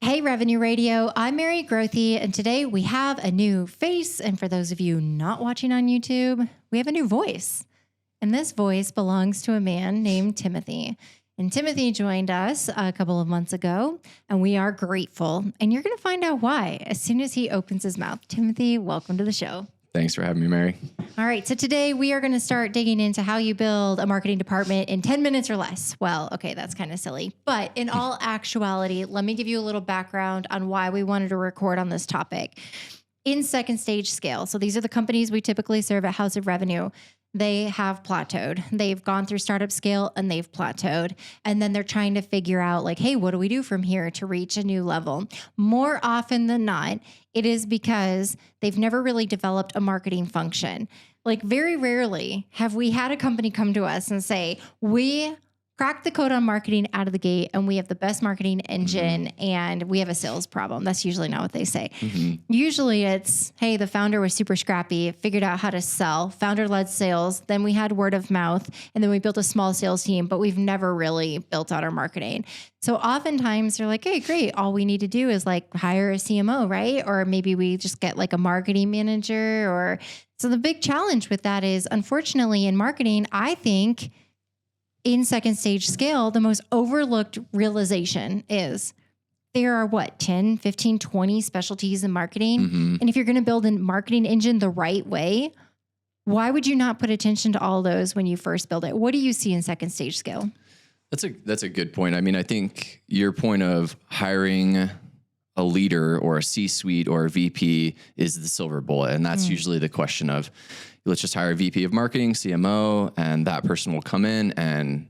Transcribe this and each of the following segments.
Hey, Revenue Radio. I'm Mary Grothe, and today we have a new face. And for those of you not watching on YouTube, we have a new voice. And this voice belongs to a man named Tymothe. And Tymothe joined us a couple of months ago, and we are grateful. And you're going to find out why as soon as he opens his mouth. Tymothe, welcome to the show. Thanks for having me, Mary. All right. So today we are going to start digging into how you build a marketing department in 10 minutes or less. Well, okay, that's kind of silly. But in all actuality, let me give you a little background on why we wanted to record on this topic. In second stage scale, so these are the companies we typically serve at House of Revenue. They have plateaued. They've gone through startup scale and they've plateaued. And then they're trying to figure out like, hey, what do we do from here to reach a new level? More often than not, it is because they've never really developed a marketing function. Like very rarely have we had a company come to us and say, we cracked the code on marketing out of the gate and we have the best marketing engine and we have a sales problem. That's usually not what they say. Usually it's, hey, the founder was super scrappy, figured out how to sell, founder-led sales, then we had word of mouth, and then we built a small sales team, but we've never really built out our marketing. So oftentimes they're like, hey, great. All we need to do is like hire a CMO, right? Or maybe we just get like a marketing manager or so the big challenge with that is unfortunately in marketing, I think in second stage scale, the most overlooked realization is there are 10, 15, 20 specialties in marketing. And if you're going to build a marketing engine the right way, why would you not put attention to all those when you first build it? What do you see in second stage scale? That's a good point. I mean, I think your point of hiring a leader or a C-suite or a VP is the silver bullet. And that's usually the question of, let's just hire a VP of marketing, CMO, and that person will come in and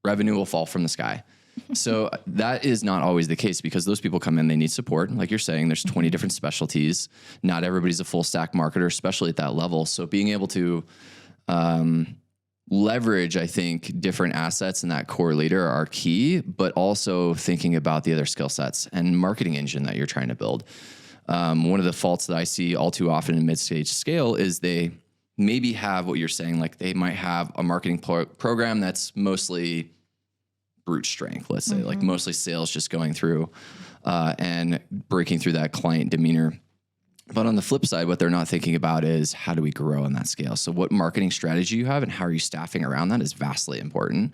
revenue will fall from the sky. So that is not always the case because those people come in, they need support. Like you're saying, there's 20 different specialties. Not everybody's a full stack marketer, especially at that level. So being able to leverage, I think, different assets in that core leader are key, but also thinking about the other skill sets and marketing engine that you're trying to build. One of the faults that I see all too often in mid-stage scale is they maybe have what you're saying, like they might have a marketing program that's mostly brute strength, let's say, like mostly sales just going through and breaking through that client demeanor. But on the flip side, what they're not thinking about is how do we grow on that scale? So what marketing strategy you have and how are you staffing around that is vastly important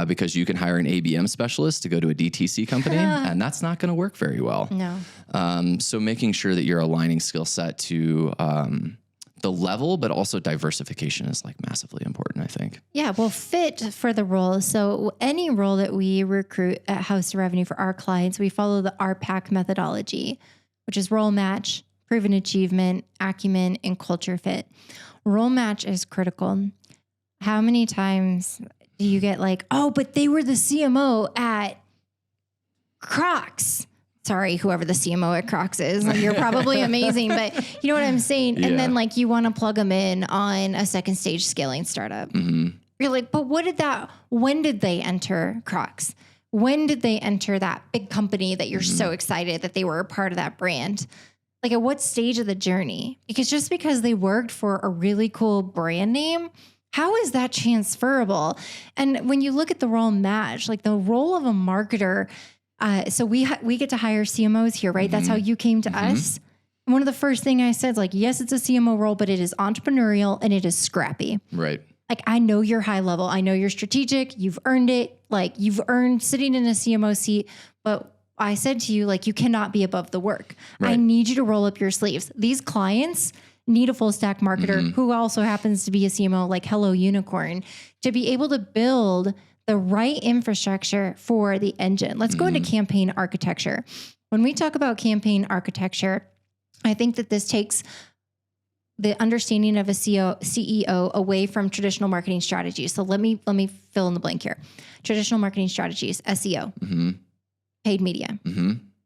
because you can hire an ABM specialist to go to a DTC company and that's not going to work very well. No. So making sure that you're aligning skill set to the level, but also diversification is like massively important, I think. Yeah, well, fit for the role. So any role that we recruit at House of Revenue for our clients, we follow the RPAC methodology, which is role match, proven achievement, acumen, and culture fit. Role match is critical. How many times do you get like, oh, but they were the CMO at Crocs? Sorry, whoever the CMO at Crocs is, you're probably amazing, but you know what I'm saying? Yeah. And then like you want to plug them in on a second stage scaling startup. You're like, but when did they enter Crocs? When did they enter that big company that you're so excited that they were a part of that brand? Like at what stage of the journey? Because just because they worked for a really cool brand name, how is that transferable? And when you look at the role match, like the role of a marketer, so we get to hire CMOs here, right? That's how you came to us. And one of the first things I said is like, yes, it's a CMO role, but it is entrepreneurial and it is scrappy. Right. Like I know you're high level. I know you're strategic. You've earned it. Like you've earned sitting in a CMO seat, but I said to you, like, you cannot be above the work. Right. I need you to roll up your sleeves. These clients need a full stack marketer who also happens to be a CMO, like Hello Unicorn, to be able to build the right infrastructure for the engine. Let's go into campaign architecture. When we talk about campaign architecture, I think that this takes the understanding of a CEO away from traditional marketing strategies. So let me fill in the blank here. Traditional marketing strategies, SEO, paid media,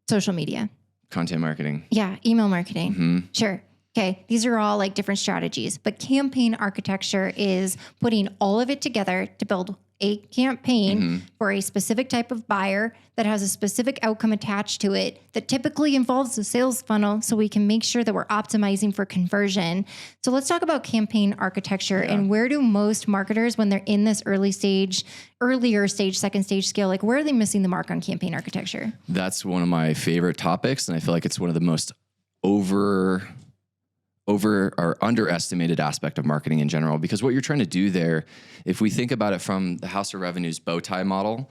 social media, content marketing. Yeah, email marketing. Sure. Okay. These are all like different strategies, but campaign architecture is putting all of it together to build a campaign for a specific type of buyer that has a specific outcome attached to it that typically involves the sales funnel, so we can make sure that we're optimizing for conversion. So let's talk about campaign architecture and where do most marketers, when they're in this earlier stage, second stage scale, like where are they missing the mark on campaign architecture? That's one of my favorite topics. And I feel like it's one of the most over or underestimated aspect of marketing in general, because what you're trying to do there, if we think about it from the House of Revenue's bow tie model,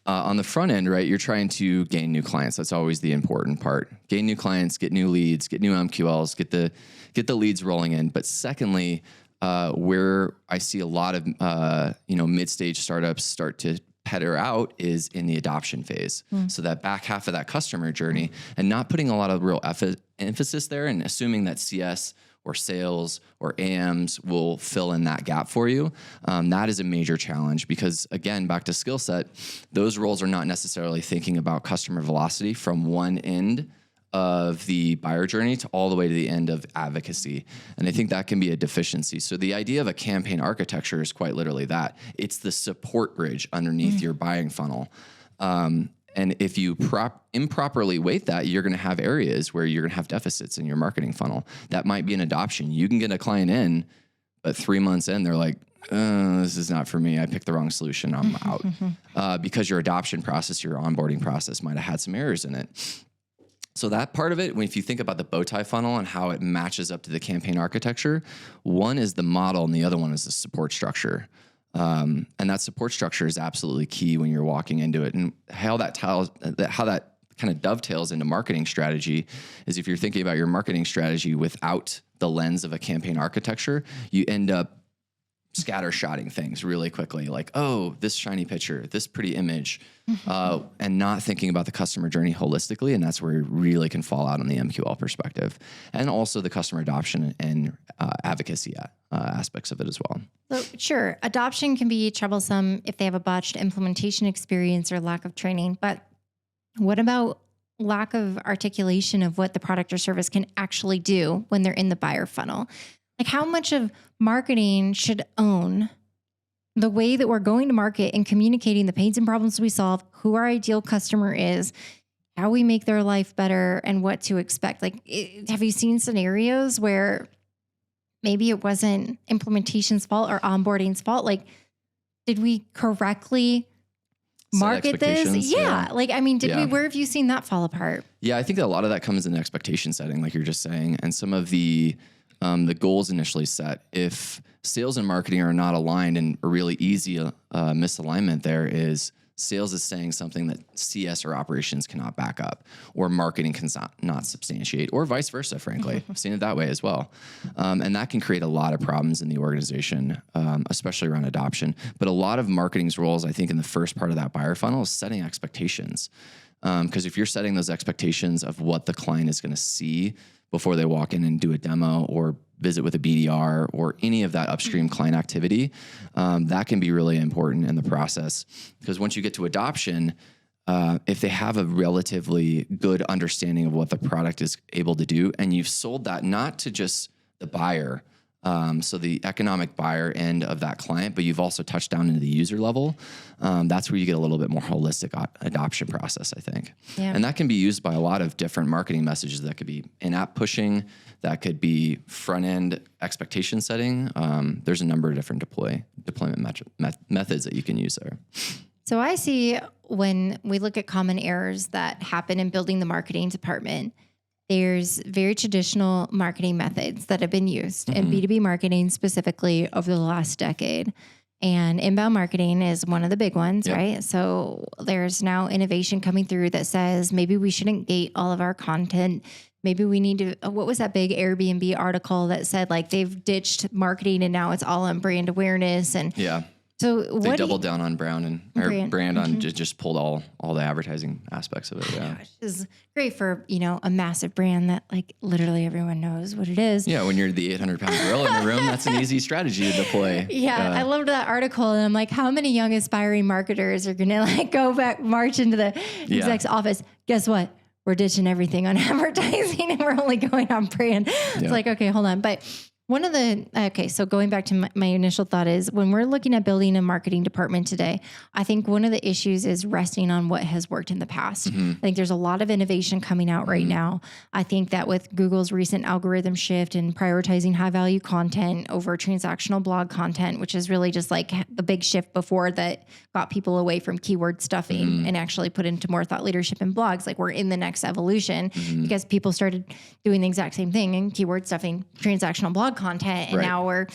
on the front end, right, you're trying to gain new clients. That's always the important part. Gain new clients, get new leads, get new MQLs, get the leads rolling in. But secondly, where I see a lot of mid-stage startups start to petter out is in the adoption phase. So that back half of that customer journey, and not putting a lot of real emphasis there and assuming that CS or sales or AMs will fill in that gap for you. That is a major challenge because, again, back to skill set, those roles are not necessarily thinking about customer velocity from one end of the buyer journey to all the way to the end of advocacy. And I think that can be a deficiency. So the idea of a campaign architecture is quite literally that. It's the support bridge underneath your buying funnel. And if you improperly weight that, you're going to have areas where you're going to have deficits in your marketing funnel. That might be an adoption. You can get a client in, but 3 months in, they're like, this is not for me. I picked the wrong solution. I'm out. Because your adoption process, your onboarding process might have had some errors in it. So that part of it, if you think about the bow tie funnel and how it matches up to the campaign architecture, one is the model and the other one is the support structure. And that support structure is absolutely key when you're walking into it. And how that kind of dovetails into marketing strategy is if you're thinking about your marketing strategy without the lens of a campaign architecture, you end up scattershotting things really quickly, like, oh, this shiny picture, this pretty image, and not thinking about the customer journey holistically. And that's where you really can fall out on the MQL perspective, and also the customer adoption and advocacy aspects of it as well. So sure, adoption can be troublesome if they have a botched implementation experience or lack of training, but what about lack of articulation of what the product or service can actually do when they're in the buyer funnel? Like, how much of marketing should own the way that we're going to market and communicating the pains and problems we solve, who our ideal customer is, how we make their life better, and what to expect? Like, have you seen scenarios where maybe it wasn't implementation's fault or onboarding's fault? Like, did we correctly market this? Yeah. Like, I mean, where have you seen that fall apart? Yeah, I think a lot of that comes in expectation setting, like you're just saying, and some of the goals initially set. If sales and marketing are not aligned, and a really easy misalignment there is sales is saying something that CS or operations cannot back up, or marketing can not substantiate, or vice versa, frankly. I've seen it that way as well. And that can create a lot of problems in the organization, especially around adoption. But a lot of marketing's roles, I think, in the first part of that buyer funnel is setting expectations. Because if you're setting those expectations of what the client is going to see before they walk in and do a demo or visit with a BDR or any of that upstream client activity, that can be really important in the process. Because once you get to adoption, if they have a relatively good understanding of what the product is able to do, and you've sold that not to just the buyer, so the economic buyer end of that client, but you've also touched down into the user level, that's where you get a little bit more holistic adoption process, I think. Yeah. And that can be used by a lot of different marketing messages. That could be in-app pushing, that could be front-end expectation setting. There's a number of different deployment methods that you can use there. So I see when we look at common errors that happen in building the marketing department, there's very traditional marketing methods that have been used in B2B marketing specifically over the last decade. And inbound marketing is one of the big ones, right? So there's now innovation coming through that says maybe we shouldn't gate all of our content. Maybe we need to, what was that big Airbnb article that said like they've ditched marketing and now it's all on brand awareness? And so they doubled down on brand on just pulled all the advertising aspects of it. Yeah. Gosh, this is great for, a massive brand that like literally everyone knows what it is. Yeah. When you're the 800-pound gorilla in the room, that's an easy strategy to deploy. Yeah. I loved that article. And I'm like, how many young aspiring marketers are going to like go back, march into the exec's office? Guess what? we're ditching everything on advertising and we're only going on brand. It's like, okay, hold on. But so going back to my initial thought is when we're looking at building a marketing department today, I think one of the issues is resting on what has worked in the past. I think there's a lot of innovation coming out right now. I think that with Google's recent algorithm shift and prioritizing high value content over transactional blog content, which is really just like the big shift before that got people away from keyword stuffing and actually put into more thought leadership in blogs. Like we're in the next evolution because people started doing the exact same thing in keyword stuffing, transactional blog content. And now we're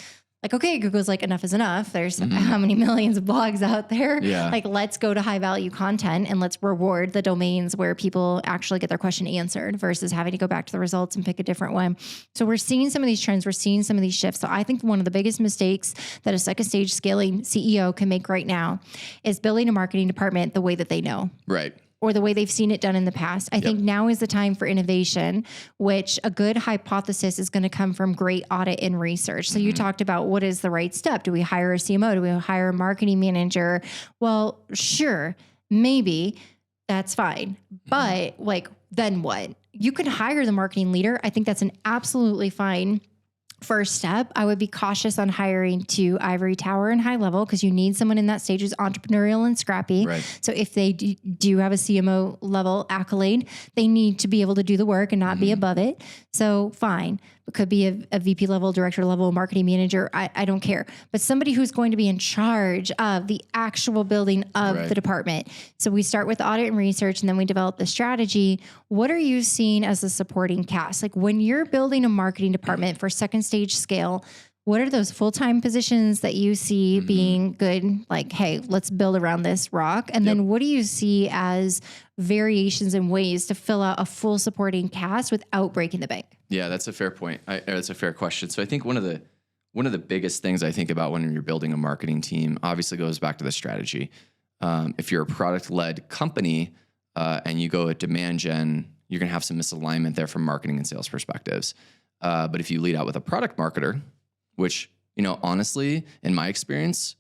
like, okay, Google's like, enough is enough. There's how many millions of blogs out there? Like, let's go to high value content and let's reward the domains where people actually get their question answered versus having to go back to the results and pick a different one. So we're seeing some of these trends. We're seeing some of these shifts. So I think one of the biggest mistakes that a second stage scaling CEO can make right now is building a marketing department the way that they know. Right. Or the way they've seen it done in the past. I think now is the time for innovation, which a good hypothesis is going to come from great audit and research. So you talked about what is the right step? Do we hire a CMO? Do we hire a marketing manager? Well, sure, maybe that's fine. But like, then what? You can hire the marketing leader. I think that's an absolutely fine first step. I would be cautious on hiring to ivory tower and high level because you need someone in that stage who's entrepreneurial and scrappy. Right. So if they do have a CMO level accolade, they need to be able to do the work and not be above it. So fine. It could be a VP level, director level, marketing manager. I don't care. But somebody who's going to be in charge of the actual building of the department. So we start with audit and research, and then we develop the strategy. What are you seeing as a supporting cast? Like when you're building a marketing department for second stage scale, what are those full-time positions that you see being good? Like, hey, let's build around this rock. And then what do you see as variations and ways to fill out a full supporting cast without breaking the bank? Yeah, that's a fair point. That's a fair question. So I think one of the biggest things I think about when you're building a marketing team obviously goes back to the strategy. If you're a product-led company and you go at demand gen, you're going to have some misalignment there from marketing and sales perspectives. But if you lead out with a product marketer, which, you know, honestly, in my experience,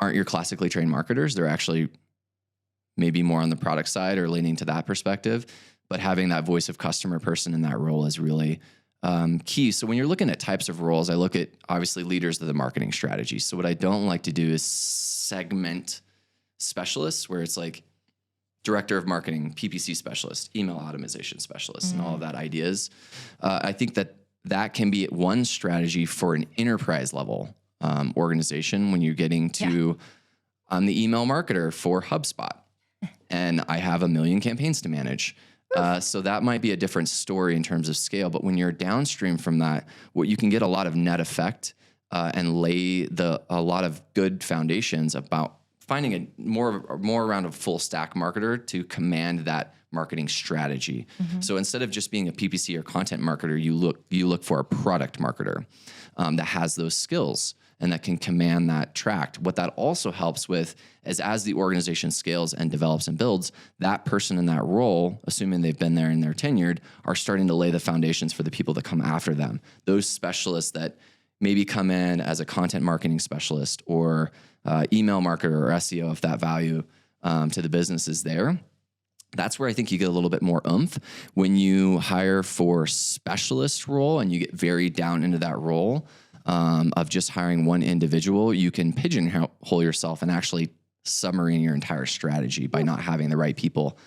aren't your classically trained marketers. They're actually maybe more on the product side or leaning to that perspective. But having that voice of customer person in that role is really key. So when you're looking at types of roles, I look at obviously leaders of the marketing strategy. So what I don't like to do is segment specialists where it's like director of marketing, PPC specialist, email optimization specialist, and all of that ideas. I think that can be one strategy for an enterprise level organization when you're getting to, I'm the email marketer for HubSpot and I have 1 million campaigns to manage. So that might be a different story in terms of scale, but when you're downstream from that, what you can get a lot of net effect and lay a lot of good foundations about finding a more around a full stack marketer to command that marketing strategy. So instead of just being a PPC or content marketer, you look for a product marketer that has those skills and that can command that tract. What that also helps with is as the organization scales and develops and builds, that person in that role, assuming they've been there and they're tenured, are starting to lay the foundations for the people that come after them. Those specialists that maybe come in as a content marketing specialist or email marketer or SEO, if that value to the business is there. That's where I think you get a little bit more oomph. When you hire for specialist role and you get very down into that role of just hiring one individual, you can pigeonhole yourself and actually submarine your entire strategy by not having the right people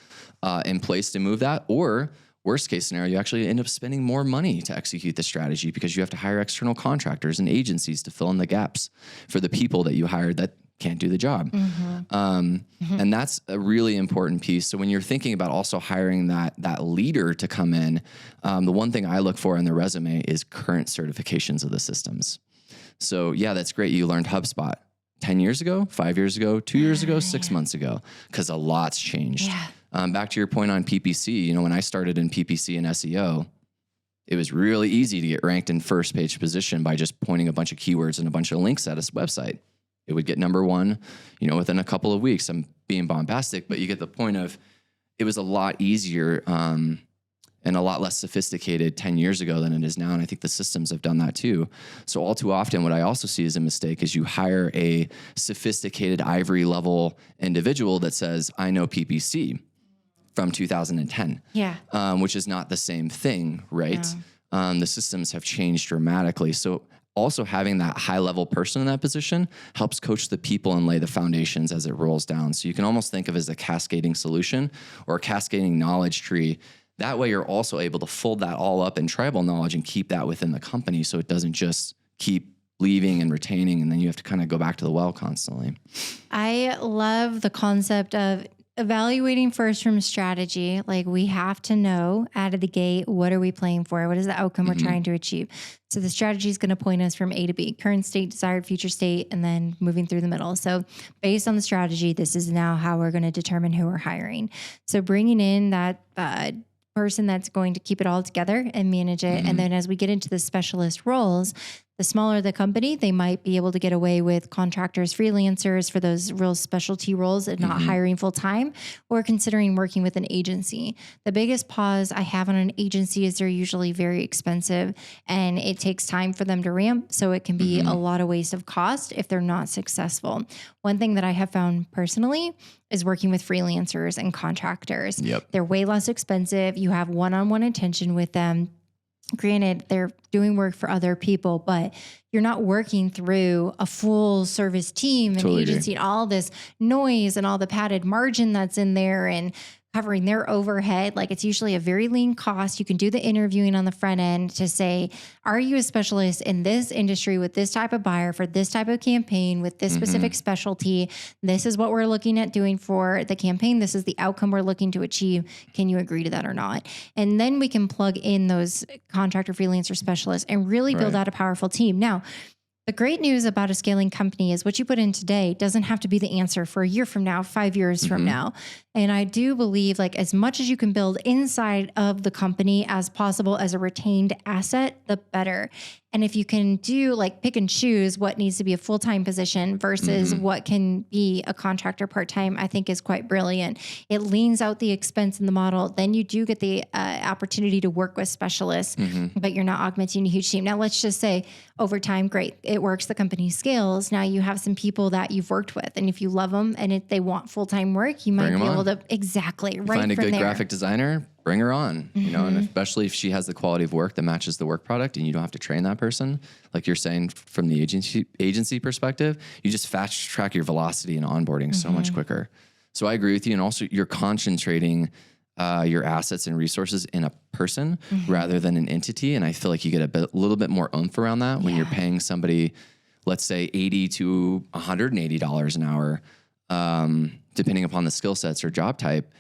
in place to move that. Or worst case scenario, you actually end up spending more money to execute the strategy because you have to hire external contractors and agencies to fill in the gaps for the people that you hired that can't do the job. And that's a really important piece. So when you're thinking about also hiring that leader to come in, the one thing I look for in the resume is current certifications of the systems. So yeah, that's great. You learned HubSpot 10 years ago, 5 years ago, 2 years ago, 6 months ago, because a lot's changed. Back to your point on PPC, you know, when I started in PPC and SEO, it was really easy to get ranked in first page position by just pointing a bunch of keywords and a bunch of links at a website. It would get number one, you know, within a couple of weeks. I'm being bombastic, but you get the point of it was a lot easier and a lot less sophisticated 10 years ago than it is now. And I think the systems have done that too. So all too often, what I also see as a mistake is you hire a sophisticated ivory level individual that says, I know PPC. from 2010. Yeah. Which is not the same thing, right? The systems have changed dramatically. So also having that high level person in that position helps coach the people and lay the foundations as it rolls down. So you can almost think of it as a cascading solution or a cascading knowledge tree. That way you're also able to fold that all up in tribal knowledge and keep that within the company so it doesn't just keep leaving and retaining, and then you have to kind of go back to the well constantly. I love the concept of evaluating first from strategy. Like, we have to know out of the gate, what are we playing for? What is the outcome we're trying to achieve? So the strategy is going to point us from A to B, current state, desired future state, and then moving through the middle. So based on the strategy, this is now how we're going to determine who we're hiring. So bringing in that person that's going to keep it all together and manage it. And then as we get into the specialist roles, the smaller the company, they might be able to get away with contractors, freelancers for those real specialty roles and not hiring full time, or considering working with an agency. The biggest pause I have on an agency is they're usually very expensive and it takes time for them to ramp. So it can be a lot of waste of cost if they're not successful. One thing that I have found personally is working with freelancers and contractors. They're way less expensive. You have one-on-one attention with them. Granted, they're doing work for other people, but you're not working through a full service team and agency and all this noise and all the padded margin that's in there and covering their overhead. Like, it's usually a very lean cost. You can do the interviewing on the front end to say, are you a specialist in this industry with this type of buyer for this type of campaign with this specific specialty? This is what we're looking at doing for the campaign. This is the outcome we're looking to achieve. Can you agree to that or not? And then we can plug in those contractor freelancer specialists and really build out a powerful team. Now, the great news about a scaling company is what you put in today doesn't have to be the answer for a year from now, 5 years from now. And I do believe, like, as much as you can build inside of the company as possible as a retained asset, the better. And if you can do, like, pick and choose what needs to be a full-time position versus what can be a contractor part-time, I think is quite brilliant. It leans out the expense in the model. Then you do get the opportunity to work with specialists, but you're not augmenting a huge team. Now, let's just say over time, great, it works, the company scales. Now you have some people that you've worked with, and if you love them and if they want full-time work, you might be able to, exactly, right find a from good there. graphic designer, bring her on, you know, and especially if she has the quality of work that matches the work product and you don't have to train that person. Like you're saying, from the agency perspective, you just fast track your velocity and onboarding so much quicker. So I agree with you. And also you're concentrating your assets and resources in a person rather than an entity. And I feel like you get a little bit more oomph around that when you're paying somebody, let's say $80 to $180 an hour, depending upon the skill sets or job type.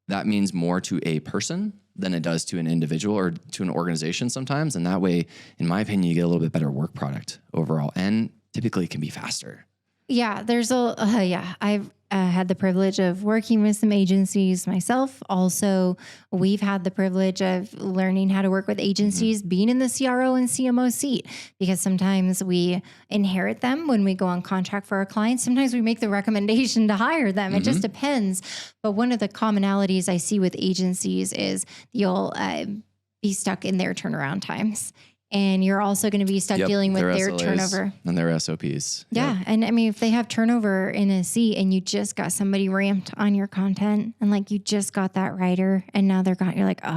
That means more to a person than it does to an individual or to an organization sometimes. And that way, in my opinion, you get a little bit better work product overall, and typically it can be faster. Yeah, there's I've had the privilege of working with some agencies myself. Also, we've had the privilege of learning how to work with agencies, being in the CRO and CMO seat, because sometimes we inherit them when we go on contract for our clients. Sometimes we make the recommendation to hire them. It just depends. But one of the commonalities I see with agencies is you'll be stuck in their turnaround times. And you're also going to be stuck dealing with their turnover. And their SOPs. Yeah. And I mean, if they have turnover in a seat and you just got somebody ramped on your content and like you just got that writer and now they're gone, you're like, oh,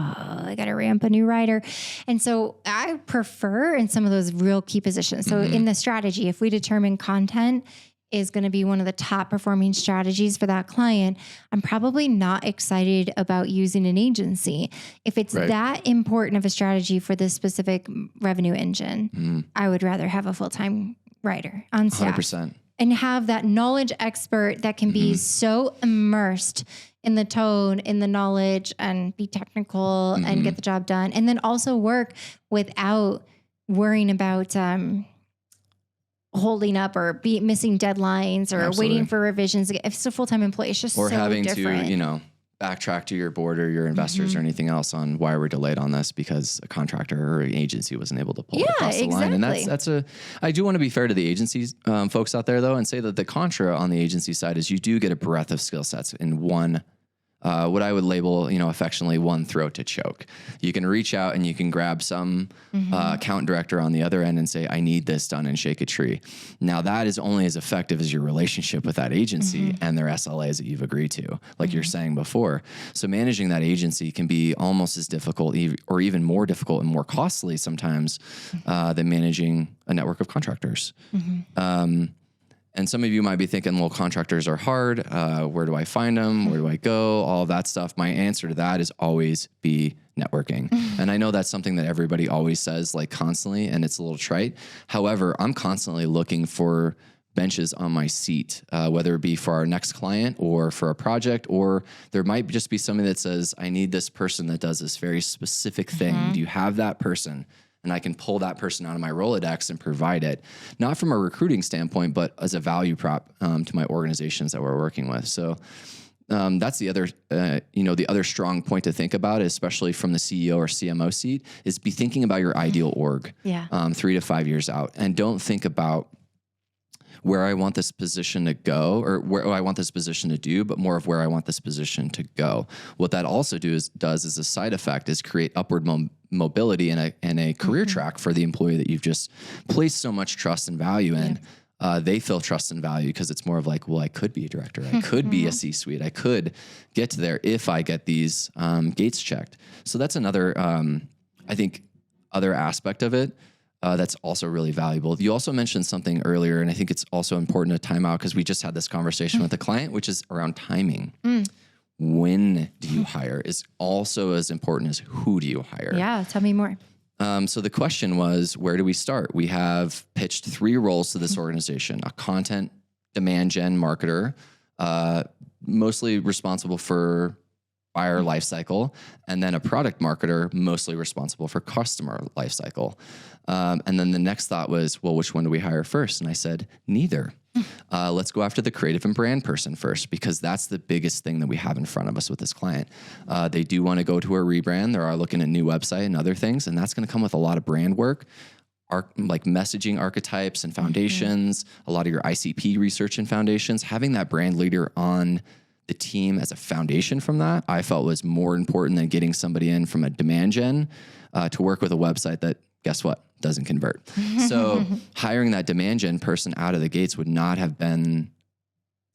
I got to ramp a new writer. And so I prefer in some of those real key positions. So in the strategy, if we determine content is going to be one of the top performing strategies for that client, I'm probably not excited about using an agency. If it's that important of a strategy for this specific revenue engine, I would rather have a full-time writer on staff 100%. And have that knowledge expert that can be so immersed in the tone, in the knowledge, and be technical and get the job done. And then also work without worrying about holding up or missing deadlines or waiting for revisions. If it's a full-time employee, it's just or so having different. to, you know, backtrack to your board or your investors or anything else on why we're delayed on this because a contractor or an agency wasn't able to pull it across the line. And I do want to be fair to the agencies folks out there though, and say that the contra on the agency side is you do get a breadth of skill sets in one what I would label, affectionately one throat to choke. You can reach out and you can grab some account director on the other end and say, I need this done, and shake a tree. Now that is only as effective as your relationship with that agency and their SLAs that you've agreed to, like you're saying before. So managing that agency can be almost as difficult or even more difficult and more costly sometimes than managing a network of contractors. And some of you might be thinking, well, contractors are hard. Where do I find them? Where do I go? All of that stuff. My answer to that is always be networking. And I know that's something that everybody always says, like, constantly, and it's a little trite. However, I'm constantly looking for benches on my seat, whether it be for our next client or for a project, or there might just be somebody that says, I need this person that does this very specific thing. Do you have that person? And I can pull that person out of my Rolodex and provide it, not from a recruiting standpoint, but as a value prop to my organizations that we're working with. So that's the other, the other strong point to think about, especially from the CEO or CMO seat, is be thinking about your ideal org 3 to 5 years out. And don't think about where I want this position to go or where I want this position to do, but more of where I want this position to go. What that also does as a side effect is create upward mobility and a career track for the employee that you've just placed so much trust and value in. They feel trust and value because it's more of like, well, I could be a director. I could be a C-suite. I could get to there if I get these gates checked. So that's another, I think, other aspect of it. That's also really valuable. You also mentioned something earlier, and I think it's also important to time out because we just had this conversation with a client, which is around timing. When do you hire is also as important as who do you hire. Yeah, tell me more. So the question was, where do we start? We have pitched 3 roles to this organization: a content demand gen marketer, mostly responsible for buyer lifecycle, and then a product marketer, mostly responsible for customer lifecycle. And then the next thought was, well, which one do we hire first? And I said, neither. Let's go after the creative and brand person first, because that's the biggest thing that we have in front of us with this client. They do want to go to a rebrand. They are looking at a new website and other things, and that's going to come with a lot of brand work, like messaging archetypes and foundations, a lot of your ICP research and foundations. Having that brand leader on the team as a foundation from that, I felt was more important than getting somebody in from a demand gen to work with a website that, guess what, doesn't convert. So hiring that demand gen person out of the gates would not have been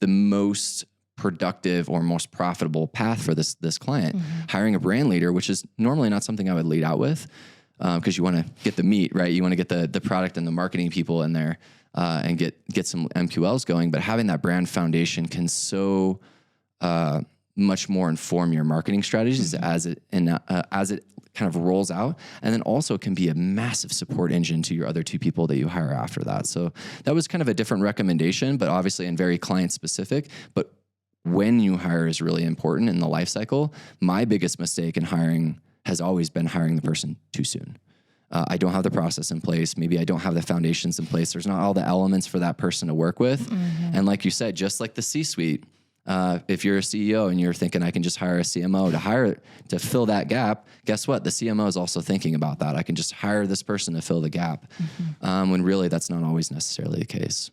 the most productive or most profitable path for this client. Hiring a brand leader, which is normally not something I would lead out with, because you want to get the meat, right? You want to get the product and the marketing people in there and get some MQLs going. But having that brand foundation can so much more inform your marketing strategies as it kind of rolls out, and then also can be a massive support engine to your other 2 people that you hire after that. So that was kind of a different recommendation, but obviously and very client specific. But when you hire is really important in the life cycle. My biggest mistake in hiring has always been hiring the person too soon. I don't have the process in place. Maybe I don't have the foundations in place. There's not all the elements for that person to work with. And like you said, just like the C-suite, if you're a CEO and you're thinking I can just hire a CMO to fill that gap, guess what? The CMO is also thinking about that. I can just hire this person to fill the gap, when really that's not always necessarily the case.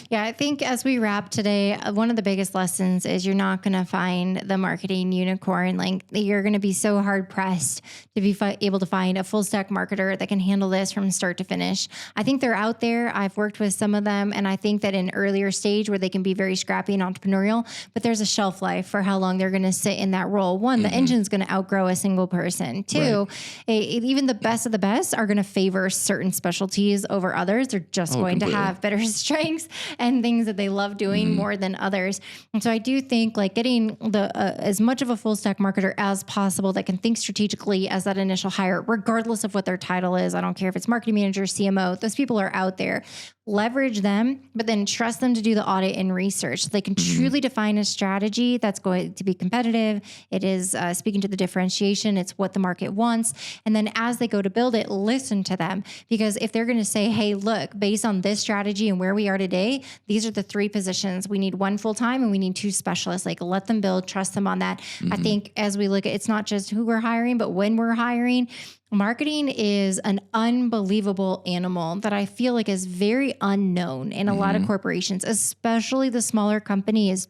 Yeah, I think as we wrap today, one of the biggest lessons is you're not going to find the marketing unicorn. Like, you're going to be so hard pressed to be able to find a full stack marketer that can handle this from start to finish. I think they're out there. I've worked with some of them, and I think that in earlier stage where they can be very scrappy and entrepreneurial, but there's a shelf life for how long they're going to sit in that role. One, the engine's going to outgrow a single person. Two, even the best of the best are going to favor certain specialties over others. They're just going to have better strengths and things that they love doing more than others. And so I do think like getting the as much of a full stack marketer as possible that can think strategically as that initial hire, regardless of what their title is. I don't care if it's marketing manager, CMO, those people are out there. Leverage them, but then trust them to do the audit and research. So they can truly define a strategy that's going to be competitive. It is speaking to the differentiation. It's what the market wants. And then as they go to build it, listen to them. Because if they're going to say, hey, look, based on this strategy and where we are today, these are the 3 positions. We need 1 full-time and we need 2 specialists. Like, let them build, trust them on that. I think as we look at, it's not just who we're hiring, but when we're hiring. Marketing is an unbelievable animal that I feel like is very unknown in a lot of corporations, especially the smaller companies.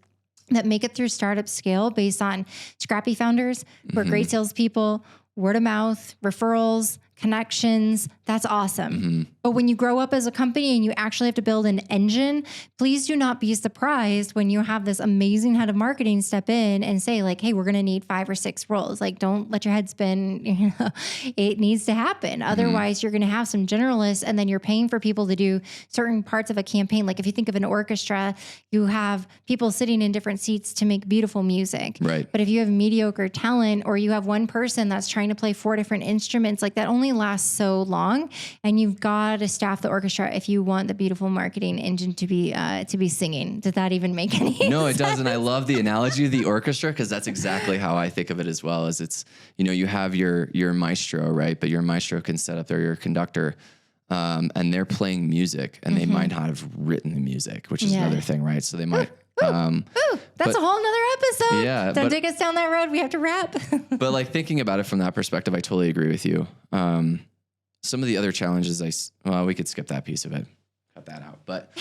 that make it through startup scale based on scrappy founders who are great salespeople, word of mouth, referrals, connections. That's awesome. But when you grow up as a company and you actually have to build an engine, please do not be surprised when you have this amazing head of marketing step in and say like, hey, we're going to need 5 or 6 roles. Like, don't let your head spin. You know, it needs to happen. Otherwise, you're going to have some generalists and then you're paying for people to do certain parts of a campaign. Like if you think of an orchestra, you have people sitting in different seats to make beautiful music. Right. But if you have mediocre talent or you have one person that's trying to play 4 different instruments, like that only lasts so long, and you've got to staff the orchestra if you want the beautiful marketing engine to be singing. Does that even make any sense? No, it doesn't. I love the analogy of the orchestra because that's exactly how I think of it as well. As it's, you know, you have your maestro, right? But your maestro can set up there your conductor, and they're playing music, and they might not have written the music, which is another thing, right? So they might. That's a whole nother episode. Yeah, Don't take us down that road. We have to wrap. But like thinking about it from that perspective, I totally agree with you. Some of the other challenges we could skip that piece of it, cut that out, but,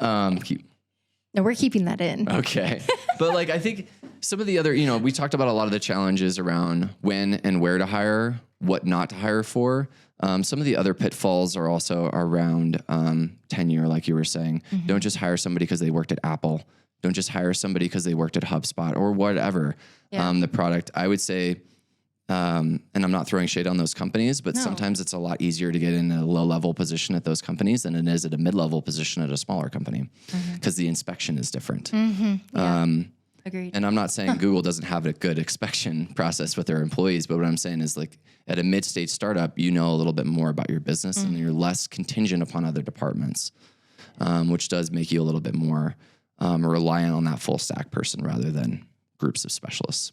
No, we're keeping that in. Okay. But like, I think some of the other, you know, we talked about a lot of the challenges around when and where to hire, what not to hire for. Some of the other pitfalls are also around tenure, like you were saying. Don't just hire somebody because they worked at Apple. Don't just hire somebody because they worked at HubSpot or whatever. The product, I would say, and I'm not throwing shade on those companies, but sometimes it's a lot easier to get in a low-level position at those companies than it is at a mid-level position at a smaller company because the inspection is different. Agreed. And I'm not saying Google doesn't have a good inspection process with their employees, but what I'm saying is like at a mid-stage startup, you know a little bit more about your business and you're less contingent upon other departments, which does make you a little bit more reliant on that full stack person rather than groups of specialists.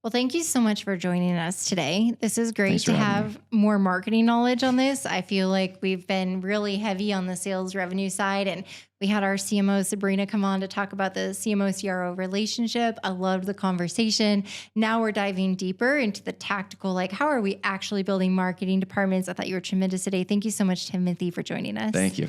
Well, thank you so much for joining us today. This is great Thanks to for having have more marketing knowledge on this. I feel like we've been really heavy on the sales revenue side, and we had our CMO, Sabrina, come on to talk about the CMO-CRO relationship. I loved the conversation. Now we're diving deeper into the tactical, like how are we actually building marketing departments? I thought you were tremendous today. Thank you so much, Tymothe, for joining us. Thank you.